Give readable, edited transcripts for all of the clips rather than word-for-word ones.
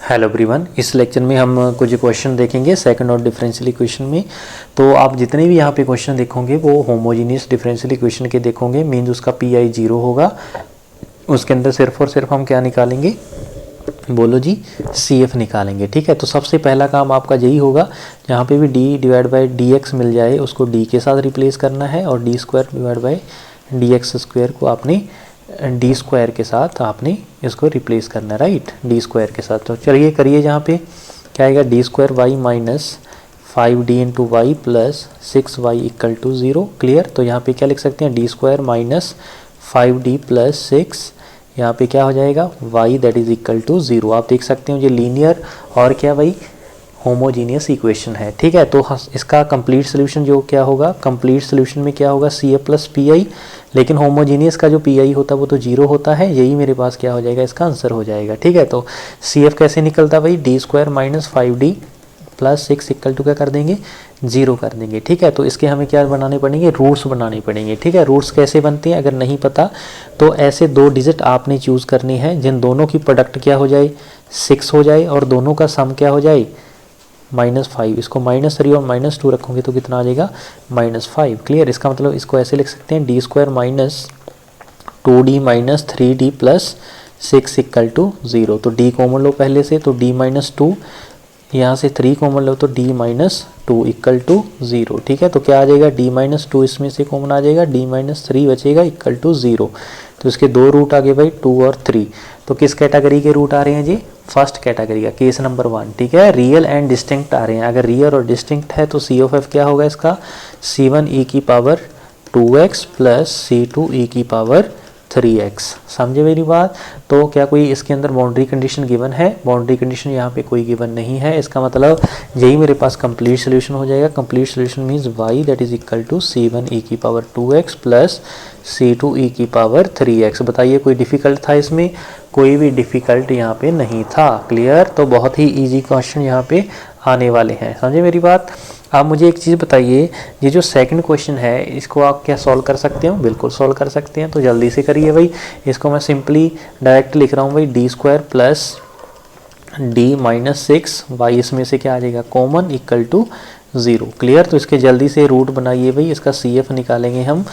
Hello everyone, इस lecture में हम कुछ क्वेश्चन देखेंगे सेकंड ऑर्डर डिफरेंशियल इक्वेशन में। तो आप जितने भी यहाँ पे क्वेश्चन देखोगे वो होमोजीनियस डिफरेंशियल इक्वेशन के देखोगे, मीन्स उसका पीआई 0 होगा। उसके अंदर सिर्फ और सिर्फ हम क्या निकालेंगे, बोलो जी, सी एफ निकालेंगे। ठीक है, तो सबसे पहला काम आपका यही होगा, जहाँ पे भी D divide by D X मिल जाए उसको डी के साथ रिप्लेस करना है, और D square divide by D X square को आपने डी स्क्वायर के साथ आपने इसको रिप्लेस करना है, राइट, डी स्क्वायर के साथ। तो चलिए करिए, जहाँ पे क्या आएगा, D square Y minus 5d into Y plus 6y equal to 0। Clear. तो यहाँ पे क्या लिख सकते हैं, D square minus 5d plus 6, यहाँ पे क्या हो जाएगा, y that is equal to 0। आप देख सकते हो ये लीनियर और क्या भाई, होमोजीनियस इक्वेशन है। ठीक है, तो इसका कंप्लीट सोल्यूशन जो क्या होगा, कंप्लीट सोल्यूशन में क्या होगा, C F plus P I, लेकिन होमोजीनियस का जो पी आई होता है वो तो 0 होता है। यही मेरे पास क्या हो जाएगा, इसका आंसर हो जाएगा। ठीक है, तो सी एफ कैसे निकलता है भाई, D square minus 5d plus 6 equal to क्या कर देंगे, 0 कर देंगे। ठीक है, तो इसके हमें क्या बनाने पड़ेंगे, रूट्स बनाने पड़ेंगे। ठीक है, रूट्स कैसे बनते हैं अगर नहीं पता तो ऐसे दो डिजिट आपने चूज़ करनी है जिन दोनों की प्रोडक्ट क्या हो जाए, 6 हो जाए, और दोनों का सम क्या हो जाए, -5। इसको -3 और -2 रखोगे तो कितना आ जाएगा, -5। क्लियर। इसका मतलब इसको ऐसे लिख सकते हैं, D square minus 2d minus 3d plus 6 equal to 0। तो d कॉमन लो पहले से, तो d माइनस 2, यहाँ से 3 कॉमन लो तो d माइनस 2 इक्वल टू 0। ठीक है, तो क्या आ जाएगा, d माइनस 2 इसमें से कॉमन आ जाएगा, d माइनस 3 बचेगा इक्वल टू 0। तो इसके दो रूट आ गए भाई, 2 और 3। तो किस कैटेगरी के रूट आ रहे हैं जी, फर्स्ट कैटेगरी का, केस नंबर 1। ठीक है, रियल एंड डिस्टिंक्ट आ रहे हैं। अगर रियल और डिस्टिंक्ट है तो सी ऑफ एफ क्या होगा इसका, c1 e की power 2x plus c2 e की पावर 3x। समझे मेरी बात। तो क्या कोई इसके अंदर बाउंड्री कंडीशन गिवन है, बाउंड्री कंडीशन यहाँ पे कोई गिवन नहीं है। इसका मतलब यही मेरे पास कंप्लीट सोल्यूशन हो जाएगा। Complete solution means y that is equal to c1 e की power 2x plus c2 e की पावर 3x। बताइए कोई डिफिकल्ट था इसमें, कोई भी डिफिकल्ट यहाँ पे नहीं था। क्लियर। तो बहुत ही ईजी क्वेश्चन यहाँ पे आने वाले हैं, समझे मेरी बात। आप मुझे एक चीज़ बताइए, ये जो सेकंड क्वेश्चन है इसको आप क्या सॉल्व कर सकते हो, बिल्कुल सॉल्व कर सकते हैं। तो जल्दी से करिए भाई। इसको मैं सिंपली डायरेक्ट लिख रहा हूँ भाई, D square plus D minus 6 Y, इसमें से क्या आ जाएगा कॉमन, इक्वल टू 0। क्लियर। तो इसके जल्दी से रूट बनाइए भाई, इसका सी एफ निकालेंगे हम।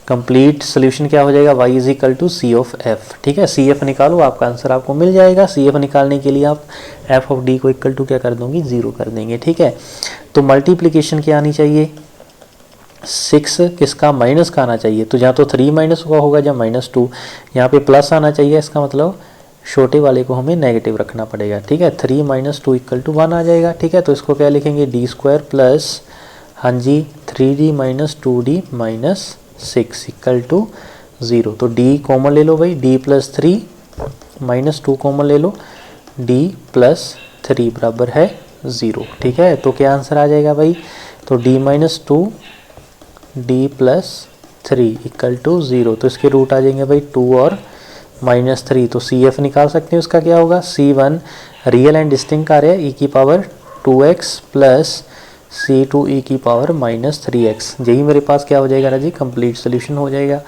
कंप्लीट सोल्यूशन क्या हो जाएगा, y is equal to C of F. ठीक है, सी एफ निकालो, आपका आंसर आपको मिल जाएगा। सी एफ निकालने के लिए आप एफ ऑफ डी को इक्वल टू क्या कर दोगे, 0 कर देंगे। ठीक है, तो मल्टीप्लिकेशन क्या आनी चाहिए, 6 किसका, माइनस का आना चाहिए। तो जहाँ तो 3 माइनस का होगा या -2, यहाँ पे प्लस आना चाहिए। इसका मतलब छोटे वाले को हमें नेगेटिव रखना पड़ेगा। ठीक है, 3 माइनस 2 इक्वल टू 1 आ जाएगा। ठीक है, तो इसको क्या लिखेंगे, डी स्क्वायर प्लस, हाँ जी, 3d minus 2d minus 6 equal to 0। तो d कॉमन ले लो भाई, d प्लस 3 माइनस 2 कॉमन ले लो, d प्लस 3 बराबर है 0। ठीक है, तो क्या आंसर आ जाएगा भाई, तो d minus 2 d plus 3 equal to 0। तो इसके रूट आ जाएंगे भाई 2 और -3। तो सी एफ निकाल सकते हैं, उसका क्या होगा, c1 रियल एंड डिस्टिंक्ट आ रहा है, e की power 2x plus c2 e की पावर -3x। यही मेरे पास क्या हो जाएगा राजी, कंप्लीट सोल्यूशन हो जाएगा।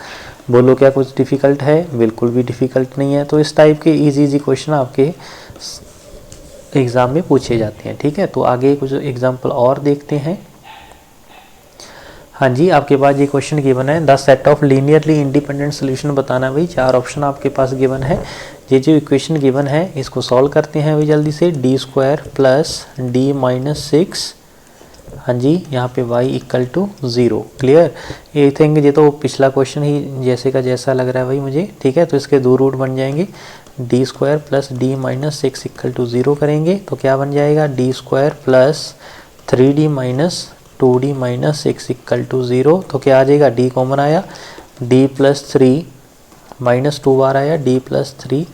बोलो क्या कुछ डिफ़िकल्ट है, बिल्कुल भी डिफ़िकल्ट नहीं है। तो इस टाइप के इजी क्वेश्चन आपके एग्ज़ाम में पूछे जाते हैं। ठीक है, तो आगे कुछ एग्जाम्पल और देखते हैं। हाँ जी, आपके पास ये क्वेश्चन गिवन है, the set of linearly independent solution बताना भाई। 4 ऑप्शन आपके पास गिवन है। ये जो इक्वेशन गिवन है इसको सॉल्व करते हैं भाई जल्दी से। D square plus D minus 6, हाँ जी, यहाँ पे y इक्वल टू 0। क्लियर। ये थिंक ये तो पिछला क्वेश्चन ही जैसे का जैसा लग रहा है भाई मुझे। ठीक है, तो इसके दो रूट बन जाएंगे, D square plus D minus 6 equal to 0 करेंगे तो क्या बन जाएगा, D square plus 3d minus 2d minus 6 equal to 0। तो क्या आ जाएगा, d कॉमन आया, d प्लस 3 माइनस 2 बार आया, d प्लस 3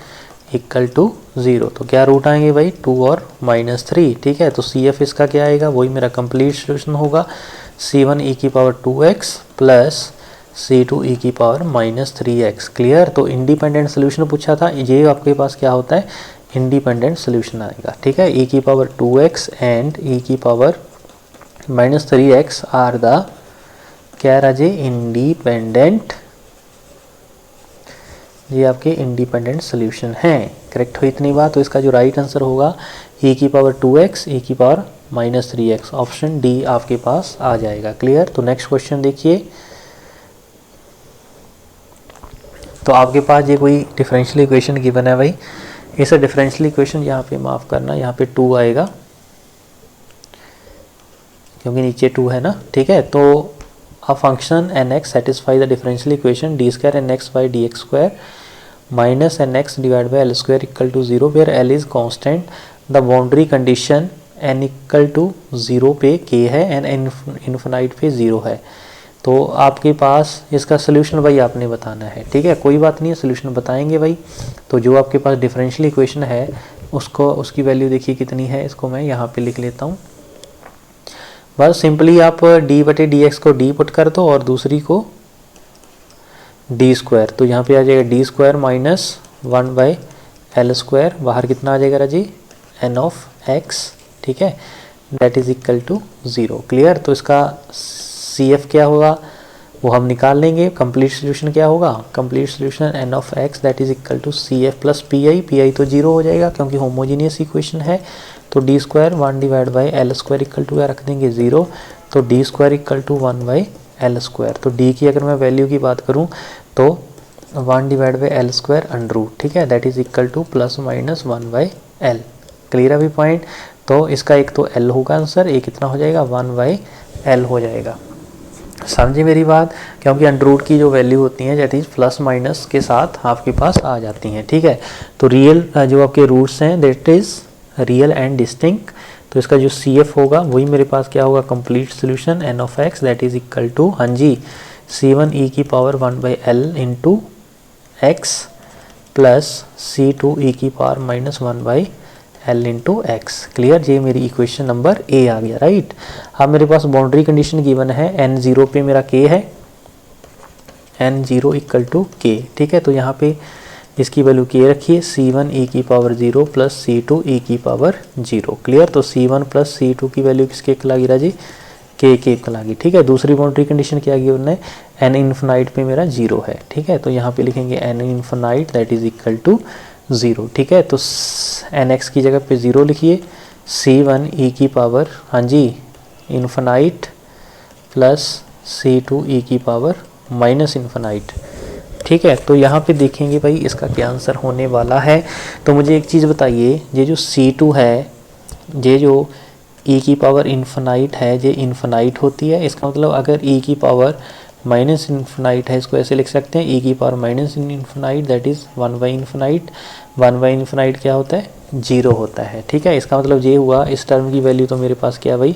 इक्वल टू 0। तो क्या रूट आएंगे भाई, 2 और -3। ठीक है, तो सी एफ इसका क्या आएगा, वही मेरा कंप्लीट सोल्यूशन होगा, c1 e की power 2x plus c2 e की पावर -3x। क्लियर। तो इंडिपेंडेंट सोल्यूशन पूछा था, ये आपके पास क्या होता है, इंडिपेंडेंट सोल्यूशन आएगा। ठीक है, e की पावर 2x एंड e की पावर -3x आर द क्या राजे, इंडिपेंडेंट, ये आपके इंडिपेंडेंट सोल्यूशन हैं। करेक्ट हुई इतनी बात। तो इसका जो राइट आंसर होगा e की पावर 2x e की पावर -3x, ऑप्शन डी आपके पास आ जाएगा। क्लियर। तो नेक्स्ट क्वेश्चन देखिए, तो आपके पास ये कोई डिफरेंशियल इक्वेशन गिवन है भाई, इसे डिफरेंशियल इक्वेशन यहाँ पे माफ़ करना, यहाँ पे 2 आएगा क्योंकि नीचे 2 है ना, ठीक है। तो a function nx satisfy the differential equation d square nx by dx square minus nx divided by l square equal to 0 where l is constant, the boundary condition n equal to 0 पे k है n infinite पे 0 है। तो आपके पास इसका solution भाई आपने बताना है, ठीक है। कोई बात नहीं है, सोल्यूशन बताएंगे भाई। तो जो आपके पास डिफरेंशियल इक्वेशन है उसको, उसकी वैल्यू देखिए कितनी है, इसको मैं यहाँ पे लिख लेता हूँ। बस सिंपली आप d/dx को d पुट कर दो और दूसरी को d स्क्वायर, तो यहाँ पे आ जाएगा d square minus 1/l square, बाहर कितना आ जाएगा राजी n ऑफ x, ठीक है, that is equal to 0। Clear. तो इसका CF क्या होगा वो हम निकाल लेंगे। कंप्लीट सोल्यूशन क्या होगा, complete solution n of x that is equal to CF plus PI तो 0 हो जाएगा क्योंकि होमोजीनियस इक्वेशन है। तो d square 1/l square equal to क्या रख देंगे 0, तो d square equal to 1/l square. तो d की अगर मैं वैल्यू की बात करूं तो 1/l स्क्वायर अंडर रूट, ठीक है, that is equal two plus minus 1/l। Clear अभी पॉइंट। तो इसका एक तो l होगा आंसर, एक कितना हो जाएगा 1/l हो जाएगा। समझे मेरी बात, क्योंकि अंडर रूट की जो वैल्यू होती है दैट इज प्लस माइनस के साथ आपके पास आ जाती हैं, ठीक है। तो रियल जो आपके रूट्स हैं that is real and distinct. तो इसका जो CF होगा वही मेरे पास क्या होगा, complete solution n of x that is equal to, हाँ जी, C1 e की power 1/l into x plus C2 e की power minus 1/l into x। Clear. ये मेरी इक्वेशन नंबर A आ गया, राइट। अब मेरे पास बाउंड्री कंडीशन गिवन है, n0 पे मेरा k है, n0 इक्वल टू k, ठीक है। तो यहाँ पे इसकी वैल्यू k रखिए, C1 e की पावर 0 प्लस C2 e की पावर 0। क्लियर। तो C1 प्लस C2 की वैल्यू किसके इक्वल आ गई राजी, k के इक्वल आ गई, ठीक है। दूसरी बाउंड्री कंडीशन क्या की उन्होंने, n इन्फिनाइट पे मेरा 0 है, ठीक है। तो यहाँ पे लिखेंगे n infinite that is equal to 0, ठीक है। तो nx की जगह पे 0 लिखिए, C1 e की पावर, हाँ जी, इन्फिनाइट प्लस C2 e की पावर माइनस इन्फिनाइट, ठीक है। तो यहाँ पे देखेंगे भाई इसका क्या आंसर होने वाला है। तो मुझे एक चीज़ बताइए, ये जो C2 है, ये जो e की पावर इन्फिनाइट है, ये इन्फिनाइट होती है, इसका मतलब अगर e की पावर माइनस इन्फिनाइट है, इसको ऐसे लिख सकते हैं, e की power minus infinite that is 1/इन्फिनाइट। 1/इन्फिनाइट क्या होता है, 0 होता है, ठीक है। इसका मतलब ये हुआ, इस टर्म की वैल्यू तो मेरे पास क्या भाई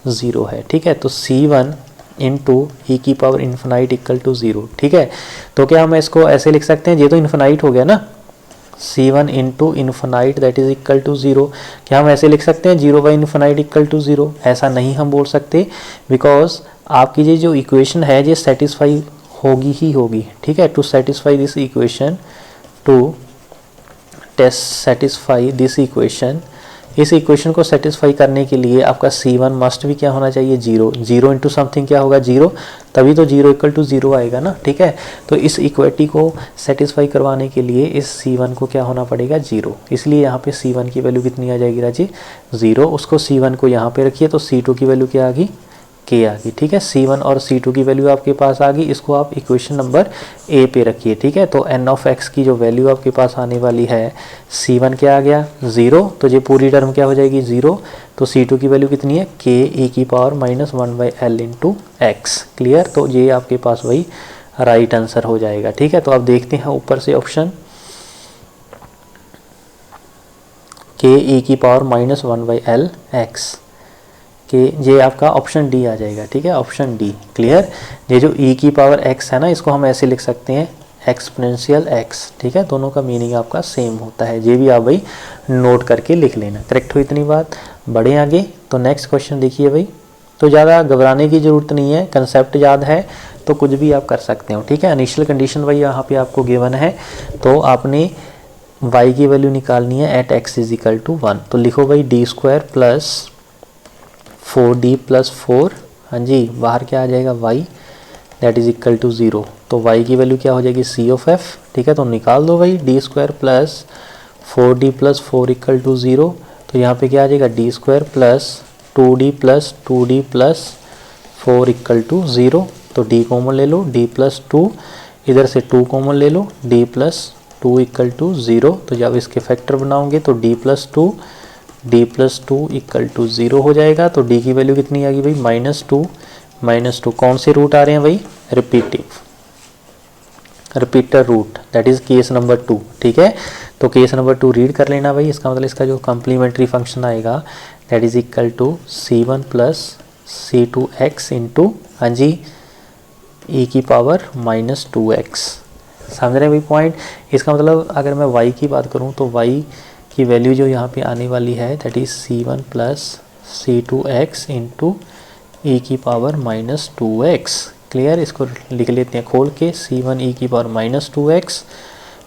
0 है, ठीक है। तो C1 इंटू ई की पावर इन्फिनाइट इक्वल टू 0, ठीक है। तो क्या हम इसको ऐसे लिख सकते हैं, ये तो इन्फिनाइट हो गया ना, C1 into infinite that is equal to 0। क्या हम ऐसे लिख सकते हैं 0/इन्फिनाइट इक्वल टू 0, ऐसा नहीं हम बोल सकते, बिकॉज आपकी ये जो इक्वेशन है ये सेटिस्फाई होगी ही होगी, ठीक है। To satisfy this equation, to satisfy this equation, इस इक्वेशन को सेटिस्फाई करने के लिए आपका C1 मस्ट भी क्या होना चाहिए 0। 0 इंटू समथिंग क्या होगा 0, तभी तो 0 इक्वल टू 0 आएगा ना, ठीक है। तो इस इक्वेटी को सेटिस्फाई करवाने के लिए इस C1 को क्या होना पड़ेगा 0, इसलिए यहाँ पे C1 की वैल्यू कितनी आ जाएगी राजी 0। उसको C1 को यहाँ पे रखिए, तो C2 की वैल्यू क्या आ गई k आ गई, ठीक है। C1 और C2 की वैल्यू आपके पास आ गई, इसको आप इक्वेशन नंबर A पे रखिए, ठीक है। तो n ऑफ x की जो वैल्यू आपके पास आने वाली है, C1 क्या आ गया 0, तो ये पूरी टर्म क्या हो जाएगी 0। तो C2 की वैल्यू कितनी है k e की power minus 1/l into x। Clear. तो ये आपके पास वही राइट आंसर हो जाएगा, ठीक है। तो अब देखते हैं ऊपर से ऑप्शन, k e की पावर माइनस 1/l x, कि ये आपका ऑप्शन डी आ जाएगा, ठीक है, ऑप्शन डी। क्लियर। ये जो e की पावर x है ना, इसको हम ऐसे लिख सकते हैं एक्सपोनेंशियल x, ठीक है। दोनों का मीनिंग आपका सेम होता है, ये भी आप भाई नोट करके लिख लेना। करेक्ट हुई इतनी बात। बढ़े आगे। तो नेक्स्ट क्वेश्चन देखिए भाई, तो ज़्यादा घबराने की ज़रूरत नहीं है, कंसेप्ट याद है तो कुछ भी आप कर सकते हो, ठीक है। इनिशियल कंडीशन भाई यहाँ पे आपको गिवन है, तो आपने y की वैल्यू निकालनी है at x is equal to 1। तो लिखो भाई d square plus 4d plus 4, हाँ जी, बाहर क्या आ जाएगा y that is equal to 0। तो y की वैल्यू क्या हो जाएगी c ऑफ f, ठीक है। तो निकाल दो भाई d square plus 4d plus 4 equal to 0, तो यहाँ पे क्या आ जाएगा D square plus 2d plus 2d plus 4 equal to 0, तो d कॉमन ले लो, d प्लस 2, इधर से 2 कॉमन ले लो, d प्लस 2 इक्वल टू 0, तो जब इसके फैक्टर बनाओगे तो d प्लस 2 इक्वल टू 0 हो जाएगा। तो d की वैल्यू कितनी आ गई भाई -2, कौन से रूट आ रहे हैं भाई, repeated root, that is case number 2, ठीक है। तो केस नंबर 2 रीड कर लेना भाई, इसका मतलब इसका जो कम्प्लीमेंट्री फंक्शन आएगा that is equal to c1 plus c2x into, हाँ जी, e की पावर -2x, समझ रहे हैं भाई पॉइंट। इसका मतलब अगर मैं y की बात करूं तो y की वैल्यू जो यहाँ पे आने वाली है that is c1 plus c2x into e की पावर -2x, क्लियर। इसको लिख लेते हैं खोल के, c1 e की power -2x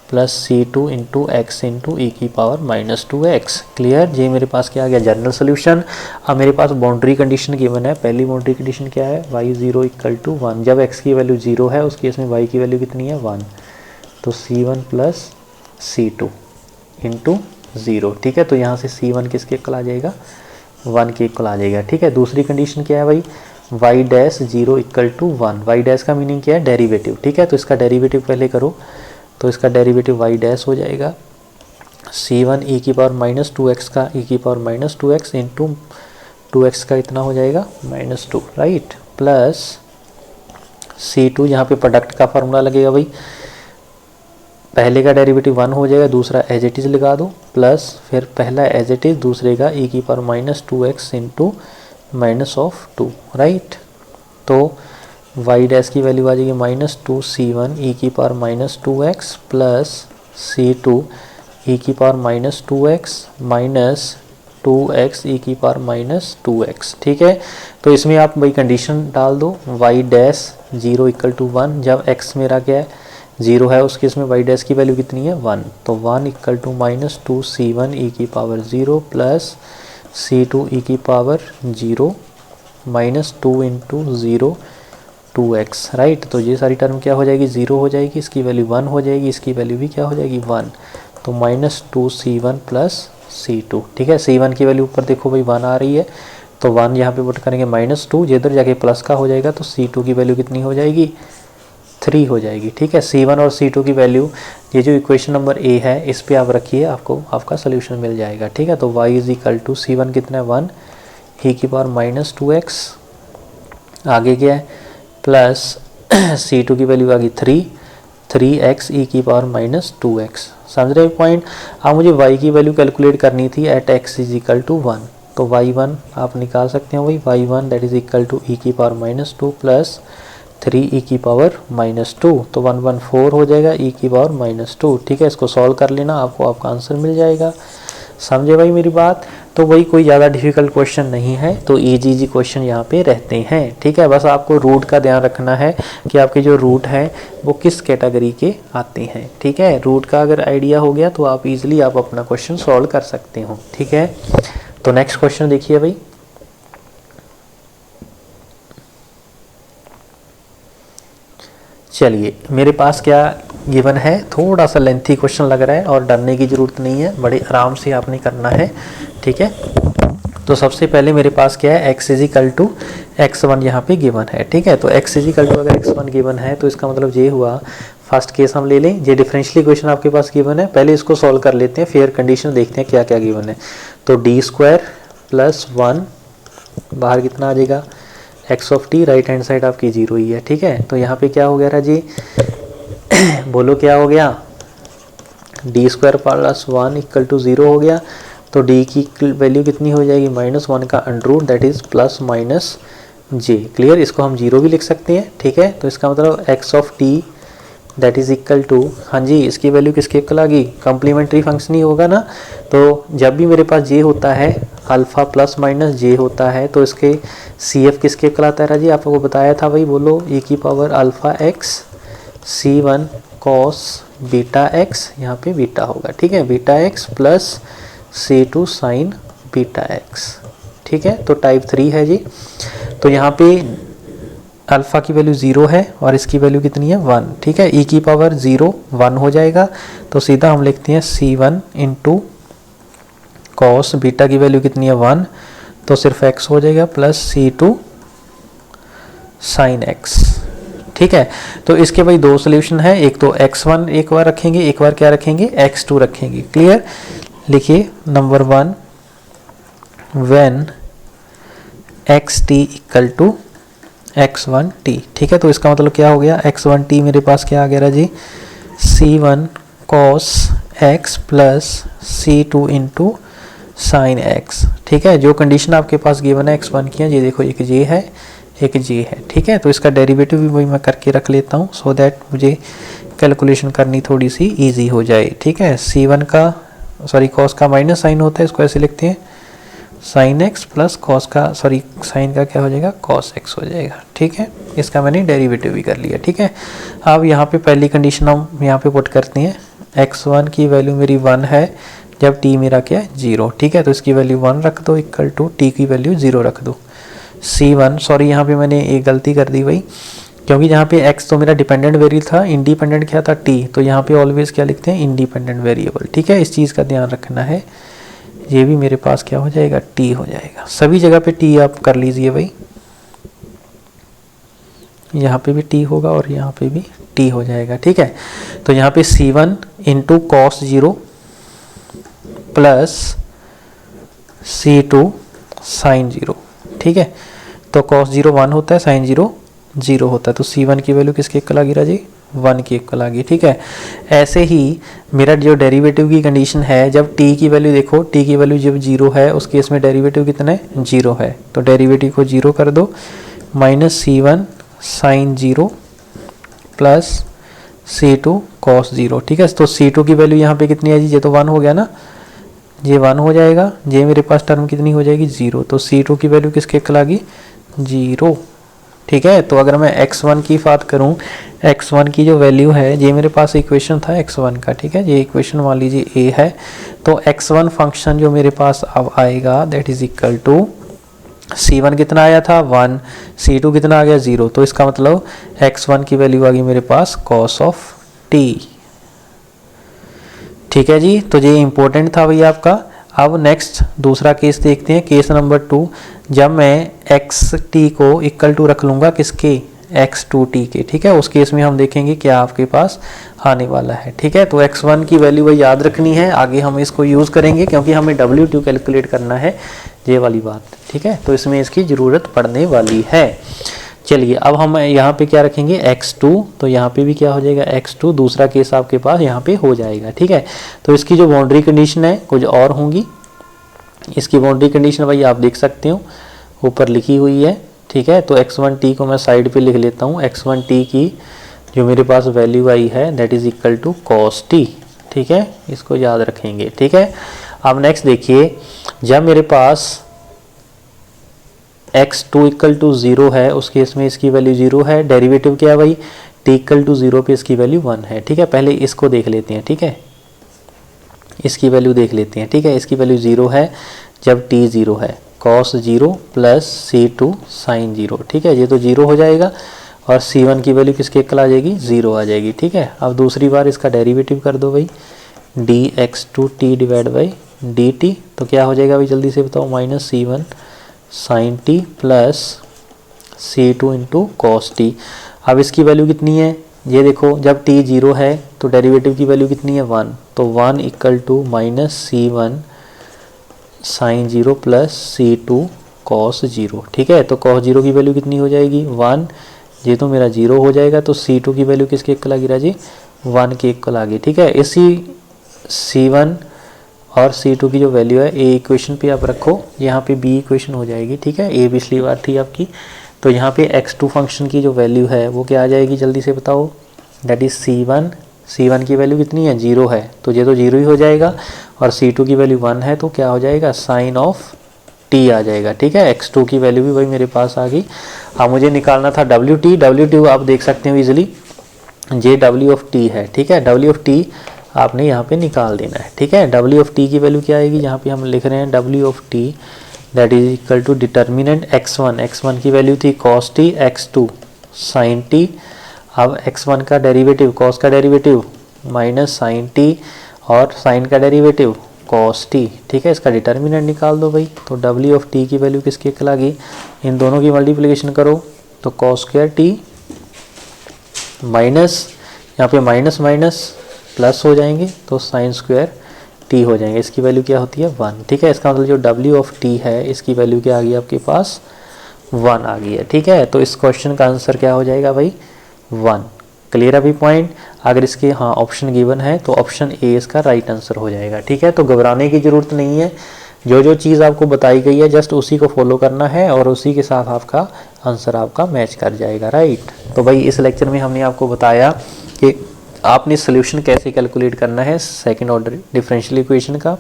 plus c2 into X into E की पावर -2x, क्लियर। ये मेरे पास क्या आ गया, जनरल सोल्यूशन। अब मेरे पास बाउंड्री कंडीशन गिवन है। पहली बाउंड्री कंडीशन क्या है, y0 इक्वल टू 1, जब x की वैल्यू 0 है उस केस में y की वैल्यू कितनी है 1, तो c1 प्लस c2 इंटू 0, ठीक है। तो यहाँ से c1 किसके इक्वल आ जाएगा, 1 के इक्वल आ जाएगा, ठीक है। दूसरी कंडीशन क्या है भाई, y dash 0 equal to 1, y dash का मीनिंग क्या है, डेरिवेटिव, ठीक है। तो इसका डेरिवेटिव पहले करो, तो इसका डेरिवेटिव y डैश हो जाएगा c1 e की पावर -2x का e की पावर -2x इंटू 2x का इतना हो जाएगा -2, राइट, प्लस c2, यहाँ पे प्रोडक्ट का फार्मूला लगेगा भाई, पहले का डेरिवेटिव 1 हो जाएगा, दूसरा एज इट इज़ लगा दो, प्लस फिर पहला एज इट इज़, दूसरे का e की पावर -2x इंटू -2, राइट। तो y डैश की वैल्यू आ जाएगी -2 c1 e की power -2x plus c2 e की power -2x minus 2x e की पावर -2x, ठीक है। तो इसमें आप भाई कंडीशन डाल दो, y डैश 0 इक्वल टू 1, जब x मेरा क्या है 0 है उस केस में y डैश की वैल्यू कितनी है 1, तो 1 इक्वल टू -2 c1 e की पावर 0 प्लस c2 e की पावर 0 -2 इंटू 0 2x, राइट। तो ये सारी टर्म क्या हो जाएगी 0 हो जाएगी, इसकी वैल्यू 1 हो जाएगी, इसकी वैल्यू भी क्या हो जाएगी 1, तो -2 c1 प्लस c2, ठीक है। c1 की वैल्यू ऊपर देखो भाई 1 आ रही है, तो 1 यहाँ पे पुट करेंगे -2, इधर जाके प्लस का हो जाएगा, तो c2 की वैल्यू कितनी हो जाएगी 3 हो जाएगी, ठीक है। c1 और c2 की वैल्यू, ये जो इक्वेशन नंबर ए है इस पे आप रखिए, आपको आपका सोल्यूशन मिल जाएगा, ठीक है। तो y is equal to c1 कितना है 1 e की पावर -2x, आगे क्या है प्लस c2 की वैल्यू आ गई 3x e की पावर -2x, समझ रहे पॉइंट। अब मुझे y की वैल्यू कैलकुलेट करनी थी at x is equal to 1, तो y1 आप निकाल सकते हो भाई, y1 that is equal to e की पावर -2 प्लस 3 e की पावर -2, तो 114 हो जाएगा e की पावर -2, ठीक है। इसको सॉल्व कर लेना, आपको आपका आंसर मिल जाएगा, समझे भाई मेरी बात। तो वही कोई ज़्यादा डिफिकल्ट क्वेश्चन नहीं है, तो इजी क्वेश्चन यहाँ पे रहते हैं, ठीक है। बस आपको रूट का ध्यान रखना है कि आपके जो रूट है वो किस कैटेगरी के आते हैं, ठीक है। रूट का अगर आइडिया हो गया तो आप इजीली आप अपना क्वेश्चन सॉल्व कर सकते हो, ठीक है। तो नेक्स्ट क्वेश्चन देखिए भाई, चलिए मेरे पास क्या गिवन है, थोड़ा सा लेंथी क्वेश्चन लग रहा है और डरने की ज़रूरत नहीं है, बड़े आराम से आपने करना है, ठीक है। तो सबसे पहले मेरे पास क्या है, x is equal to x1 यहाँ पे गिवन है, ठीक है। तो x इज इक्वल टू अगर x1 गिवन है तो इसका मतलब ये हुआ, फर्स्ट केस हम ले लें, ये डिफरेंशियल इक्वेशन आपके पास गिवन है, पहले इसको सॉल्व कर लेते हैं, फिर कंडीशन देखते हैं क्या क्या गिवन है। तो डी स्क्वायर प्लस 1, बाहर कितना आ जाएगा x of t, right hand side आपकी 0 ही है, ठीक है। तो यहाँ पे क्या हो गया राजी बोलो क्या हो गया, D square plus 1 equal to 0 हो गया, तो d की वैल्यू कितनी हो जाएगी -1 का under that is plus minus j, clear. इसको हम 0 भी लिख सकते हैं, ठीक है। तो इसका मतलब x of t that is equal to, हाँ जी, इसकी वैल्यू किसके इक्वल आ गई, कम्प्लीमेंट्री फंक्शन ही होगा ना। तो जब भी मेरे पास j होता है, अल्फा प्लस माइनस j होता है, तो इसके CF किसके इक्वल आता है राजी, आपको बताया था भाई, बोलो e की power alpha x c1 cos beta x, यहाँ पे बीटा होगा, ठीक है, beta x plus c2 sign beta x, ठीक है। तो टाइप 3 है जी। तो यहाँ पे अल्फ़ा की वैल्यू 0 है और इसकी वैल्यू कितनी है 1, ठीक है। e की पावर 0 1 हो जाएगा, तो सीधा हम लिखते हैं c1 इंटू कॉस बीटा की वैल्यू कितनी है 1, तो सिर्फ x हो जाएगा प्लस c2 साइन x, ठीक है। तो इसके भाई दो सोल्यूशन है, एक तो x1 एक बार रखेंगे, एक बार क्या रखेंगे x2 रखेंगे। क्लियर, लिखिए number 1 when xt equal to x1t, ठीक है। तो इसका मतलब क्या हो गया, x1t मेरे पास क्या आ गया जी, c1 cos x plus c2 into sine x, ठीक है। जो कंडीशन आपके पास गिवन है x1 की है, ये देखो एक ये है एक ये है, ठीक है। तो इसका डेरिवेटिव भी वही मैं करके रख लेता हूँ सो दैट मुझे कैलकुलेशन करनी थोड़ी सी इजी हो जाए, ठीक है। c1 का सॉरी कॉस का माइनस साइन होता है, इसको ऐसे लिखते हैं साइन एक्स प्लस कॉस का सॉरी साइन का क्या हो जाएगा कॉस एक्स हो जाएगा, ठीक है। इसका मैंने डेरिवेटिव भी कर लिया, ठीक है। अब यहाँ पे पहली कंडीशन हम यहाँ पे पुट करते हैं, x1 की वैल्यू मेरी 1 है जब t मेरा क्या है 0, ठीक है। तो इसकी वैल्यू 1 रख दो इक्वल टू t की वैल्यू 0 रख दो। c1 सॉरी यहाँ पे मैंने एक गलती कर दी भाई, क्योंकि यहाँ पे x तो मेरा डिपेंडेंट वेरिएबल था, इंडिपेंडेंट क्या था t, तो यहाँ पे ऑलवेज क्या लिखते हैं इंडिपेंडेंट वेरिएबल, ठीक है। इस चीज़ का ध्यान रखना है, ये भी मेरे पास क्या हो जाएगा t हो जाएगा, सभी जगह पे t आप कर लीजिए भाई, यहाँ पे भी t होगा और यहाँ पे भी t हो जाएगा, ठीक है। तो यहाँ पे c1 into cos 0 plus c2 sign 0, ठीक है। तो cos 0 1 होता है, साइन 0 0 होता है, तो c1 की वैल्यू किसके इक्वल आ गई राजी 1 की इक्वल आ गई, ठीक है। ऐसे ही मेरा जो डेरिवेटिव की कंडीशन है, जब t की वैल्यू देखो, t की वैल्यू जब 0 है उस केस में डेरिवेटिव कितना है 0 है, तो डेरिवेटिव को 0 कर दो, minus c1 sine 0 plus c2 cos 0, ठीक है। तो c2 की वैल्यू यहाँ पे कितनी है जी, ये तो 1 हो गया ना, ये 1 हो जाएगा, ये मेरे पास टर्म कितनी हो जाएगी 0, तो c2 की वैल्यू किसके इक्वल आ गई 0, ठीक है। तो अगर मैं x1 की बात करूं, x1 की जो वैल्यू है, ये मेरे पास इक्वेशन था x1 का, ठीक है। ये इक्वेशन मान लीजिए a है, तो x1 फंक्शन जो मेरे पास अब आएगा that is equal to c1 कितना आया था 1, c2 कितना आ गया 0, तो इसका मतलब x1 की वैल्यू आ गई मेरे पास cos ऑफ t, ठीक है जी। तो ये इंपॉर्टेंट था भैया आपका। अब नेक्स्ट दूसरा केस देखते हैं, केस नंबर 2, जब मैं xt को इक्वल टू रख लूँगा किसके x2t के, ठीक है। उस केस में हम देखेंगे क्या आपके पास आने वाला है, ठीक है। तो x1 की वैल्यू वही याद रखनी है, आगे हम इसको यूज़ करेंगे क्योंकि हमें w2 कैलकुलेट करना है, ये वाली बात, ठीक है। तो इसमें इसकी ज़रूरत पड़ने वाली है। चलिए अब हम यहाँ पे क्या रखेंगे x2, तो यहाँ पे भी क्या हो जाएगा x2, दूसरा केस आपके पास यहाँ पे हो जाएगा, ठीक है। तो इसकी जो बाउंड्री कंडीशन है कुछ और होंगी, इसकी बाउंड्री कंडीशन भाई आप देख सकते हो ऊपर लिखी हुई है, ठीक है। तो x1t को मैं साइड पे लिख लेता हूँ, x1t की जो मेरे पास वैल्यू आई है that is equal to cos t, ठीक है, इसको याद रखेंगे, ठीक है। अब नेक्स्ट देखिए, जब मेरे पास x2 इक्वल टू 0 है उस केस में इसकी वैल्यू 0 है, डेरिवेटिव क्या है भाई t इक्वल टू 0 पे इसकी वैल्यू 1 है, ठीक है। पहले इसको देख लेते हैं, ठीक है, इसकी वैल्यू देख लेते हैं, ठीक है। इसकी वैल्यू 0 है जब t 0 है, cos 0 प्लस c2 साइन 0, ठीक है, ये तो 0 हो जाएगा और c1 की वैल्यू किसके इक्वल आ जाएगी 0 आ जाएगी, ठीक है। अब दूसरी बार इसका डेरिवेटिव कर दो भाई, dx2t डिवाइड बाई dt, तो क्या हो जाएगा भाई जल्दी से बताओ, minus c1 sine t plus c2 into cos T. अब इसकी वैल्यू कितनी है, ये देखो जब t 0 है तो डेरिवेटिव की वैल्यू कितनी है 1, तो 1 equal to minus c1 sine 0 plus c2 cos 0, ठीक है। तो कॉस 0 की वैल्यू कितनी हो जाएगी 1, ये तो मेरा 0 हो जाएगा, तो c2 की वैल्यू किसके इक्वल आ गई राजी 1 के इक्वल आ गई, ठीक है। इसी c1 और c2 की जो वैल्यू है a इक्वेशन पे आप रखो, यहाँ पे b इक्वेशन हो जाएगी, ठीक है। a पिछली बार थी आपकी, तो यहाँ पे x2 फंक्शन की जो वैल्यू है वो क्या आ जाएगी जल्दी से बताओ, दैट इज c1 की वैल्यू कितनी है 0 है, तो ये तो 0 ही हो जाएगा, और c2 की वैल्यू 1 है तो क्या हो जाएगा साइन ऑफ t आ जाएगा, ठीक है। x2 की वैल्यू भी वही मेरे पास आ गई। अब मुझे निकालना था w2 आप देख सकते हो easily, J w of t है, ठीक है। w ऑफ t आपने यहाँ पे निकाल देना है, ठीक है। w ऑफ t की वैल्यू क्या आएगी, यहाँ पे हम लिख रहे हैं w of t that is equal to determinant x1 की वैल्यू थी cos t, x2 sign T. अब x1 का डेरिवेटिव कॉस का डेरिवेटिव माइनस साइन टी और साइन का डेरिवेटिव कॉस टी। ठीक है, इसका डिटर्मिनेंट निकाल दो भाई। तो w ऑफ t की वैल्यू किसकी इक्वल आ गई, इन दोनों की मल्टीप्लिकेशन करो तो कॉस स्क्वायर टी माइनस यहाँ पे माइनस माइनस प्लस हो जाएंगे तो साइन स्क्वायर टी हो जाएंगे। इसकी वैल्यू क्या होती है 1। ठीक है, इसका मतलब जो w ऑफ t है इसकी वैल्यू क्या आ गई आपके पास 1 आ गई है। ठीक है, तो इस क्वेश्चन का आंसर क्या हो जाएगा भाई 1। क्लियर अभी पॉइंट। अगर इसके हाँ ऑप्शन गिवन है तो ऑप्शन ए इसका राइट आंसर हो जाएगा। ठीक है, तो घबराने की ज़रूरत नहीं है, जो जो चीज़ आपको बताई गई है जस्ट उसी को फॉलो करना है और उसी के साथ आपका आंसर आपका मैच कर जाएगा। राइट, तो भाई इस लेक्चर में हमने आपको बताया कि आपने सोल्यूशन कैसे कैलकुलेट करना है सेकंड ऑर्डर डिफरेंशियल इक्वेशन का।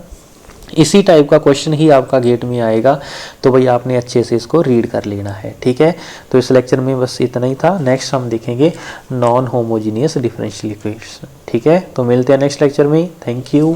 इसी टाइप का क्वेश्चन ही आपका गेट में आएगा, तो भाई आपने अच्छे से इसको रीड कर लेना है। ठीक है, तो इस लेक्चर में बस इतना ही था। नेक्स्ट हम देखेंगे नॉन होमोजीनियस डिफरेंशियल इक्वेशन। ठीक है, तो मिलते हैं नेक्स्ट लेक्चर में। Thank you.